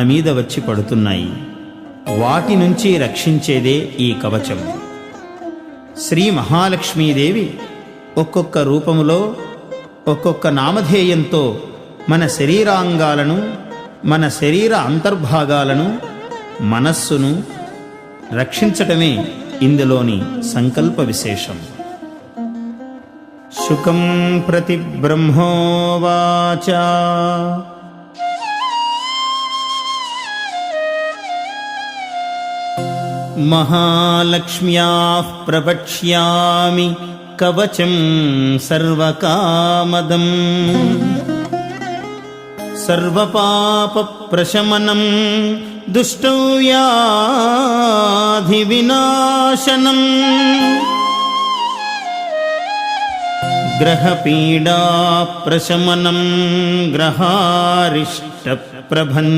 మీద వచ్చి పడుతున్నాయి. వాటి నుంచి రక్షించేదే ఈ కవచం. శ్రీ మహాలక్ష్మీదేవి ఒక్కొక్క రూపములో ఒక్కొక్క నామధేయంతో మన శరీరాంగాలను, మన శరీర అంతర్భాగాలను, మనస్సును రక్షించటమే ఇందులోని సంకల్ప విశేషం. శుకం ప్రతి బ్రహ్మోవాచ మహాలక్ష్మ్యాః ప్రవక్ష్యామి కవచం సర్వకామదం సర్వపాప ప్రశమనం దుష్టవ్యాధి వినాశనం గ్రహపీడా ప్రశమనం గ్రహారిష్ట ప్రభన్